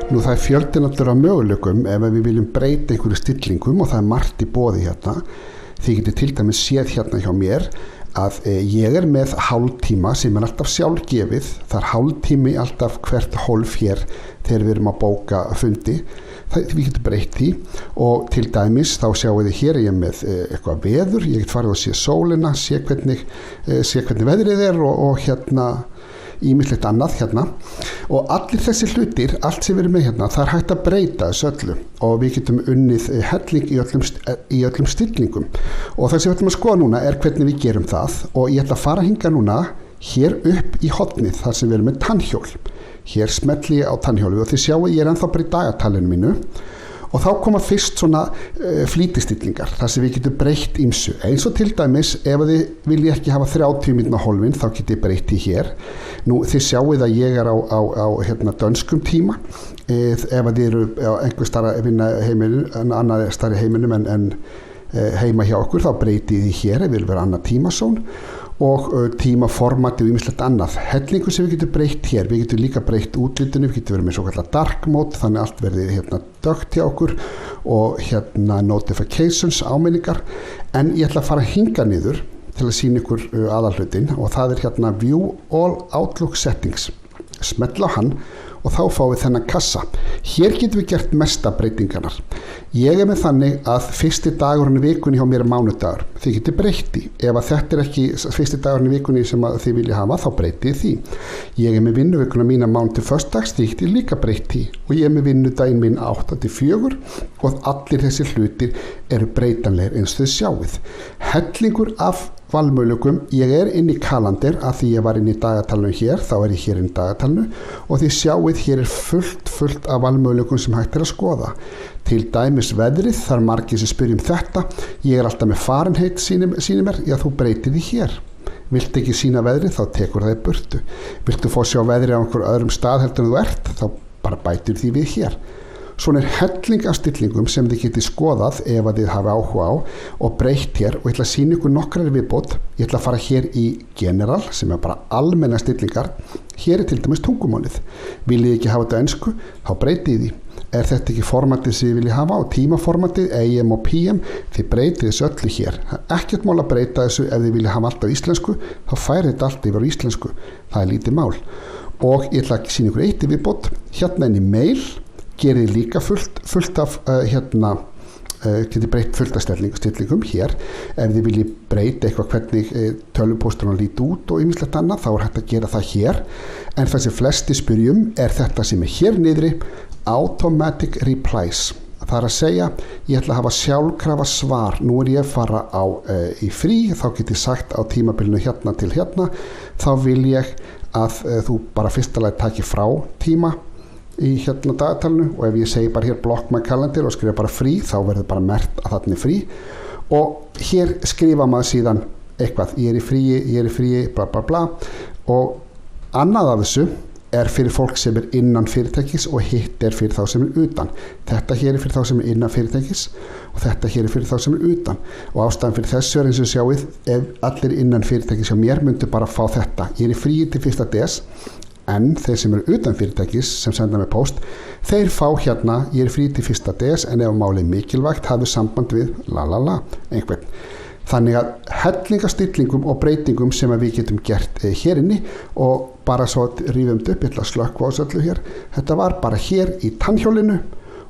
Nú það fjöldi náttúrulega möguleikum ef við viljum breyta einhverju stillingum og það margt í boði hérna. Þið getið til dæmis séð hérna hjá mér að ég með hálftíma sem alltaf sjálfgefið. Það hálftími alltaf hvert hólf hér þegar við erum að bóka fundi. Við getum breytt því og til dæmis þá sjáum við hér ég með eitthvað veður. Ég get farið að sé sólina, sé hvernig veðrið og hérna ýmislegt annað hérna og allir þessi hlutir, allt sem við erum með hérna, það hægt að breyta þessu öllu og við getum unnið helling í öllum stillingum og það sem við ætlum að skoða núna hvernig við gerum það og ég ætla að fara hinga núna hér upp í hornið þar sem við erum með tannhjól. Hér smelli ég á tannhjólið og þið sjáu ég ennþá bara í dagatalinu mínu og þá koma fyrst svona flýtistillingar þar sem við getum breytt ýmsu eins og til dæmis ef þið vilja ekki hafa 30 mínútna hólfin þá getið breytt í hér. Nú þið sjáuð að ég á hérna dönskum tíma ef þið eru einhver starra vinna heimilin en annar starri heiminum en heima hjá okkur þá breytið þið hér ef við viljum vera annað tímasón og tímaformati og ýmislegt annað. Hellingu sem við getum breytt hér, við getum líka breytt útlitinu, við getum verið með svo kallar dark mode þannig allt verði hérna dökkt hjá okkur og hérna notifications áminningar en ég ætla að fara hinga niður til að sýna ykkur aðalhlutin og það hérna view all outlook settings. Smetla á hann og þá fáum við þennan kassa. Hér getum við gert mesta breytingarnar. Ég með þannig að fyrsti dagurinn í vikunni hjá mér mánudagur. Þið getið breytt í. Ef að þetta ekki fyrsti dagurinn í vikunni sem þið vilja hafa, þá breytið því. Ég með vinnuvikuna mína mánudag til föstudags, þið getið líka breytt í. Og ég með vinnudaginn minn 8 til 4 og allir þessi hlutir eru breytanlegir eins og þið sjáið. Hellingur af valmöguleikum, ég inn í kalendir að því ég var inn í dagatalinu hér, þá ég hér inn í dagatalinu og þið sjáið hér fullt af valmöguleikum sem hægt að skoða. Til dæmis veðrið, þar margir sem spyrjum þetta, ég alltaf með Fahrenheit sýni mér, já þú breytir því hér. Viltu ekki sýna veðrið, þá tekur það í burtu. Viltu fá sjá veðrið á einhver öðrum stað heldur en þú ert, þá bara bætir því við hér. Svona helling af stillingum sem þið getið skoðað ef að þið hafa áhuga á og breytt hér og ég ætla að sýna ykkur nokkrar viðbót. Ég ætla að fara hér í general sem bara almenna stillingar. Hér til dæmis tungumálið. Viljið ekki hafa þetta ensku, þá breytið því. Þetta ekki formatið sem þið viljið hafa á tímaformatið, AM og PM, þið breytið þessu öllu hér. Ekkert mál að breyta þessu ef þið viljið hafa allt á íslensku, þá færið þetta allt yfir á íslensku. Það lítið mál. Og ég ætla að sýna ykkur eitt viðbót. Hérna inn í mail gerið líka fullt af getið breytt fullt af stillingum hér. Ef þið viljið breyta eitthvað hvernig tölvupósturinn líti út og ýmislegt annað, þá hægt að gera það hér. En það sem flesti spyrjum þetta sem hér niðri, automatic replies. Það að segja, ég ætla að hafa sjálfkrafa svar. Nú ég að fara í frí, þá get ég sagt á tímabilinu hérna til hérna, þá vil ég að þú bara fyrstulega taki frá tíma í hérna dagatalinu og ef ég segi bara hér block my calendar og skrifa bara frí þá verður bara merkt að þarna frí og hér skrifa maður síðan eitthvað, ég er í fríi bla bla bla og annað af þessu fyrir fólk sem innan fyrirtækis og hitt fyrir þá sem utan. Þetta hér fyrir þá sem innan fyrirtækis og þetta hér fyrir þá sem utan og ástæðan fyrir þessu eins og sjáið ef allir innan fyrirtækis hjá mér myndu bara fá þetta. Ég er í fríi til 1. des en þeir sem utan fyrirtækis sem senda mig post, þeir fá hérna ég er frí til 1. des en ef málið mikilvægt hafðu samband við einhvern. Þannig að hellingastillingum og breytingum sem við getum gert hér inni og bara svo rífum upp, ég ætla að slökkva á þessu öllu hér. Þetta var bara hér í tannhjólinu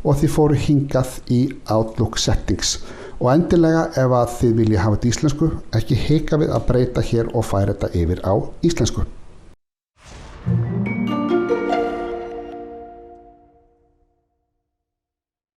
og þið fóru hingað í Outlook settings. Og endilega ef að þið viljið hafa þetta íslensku, ekki hika við að breyta hér og færa þetta yfir á íslensku.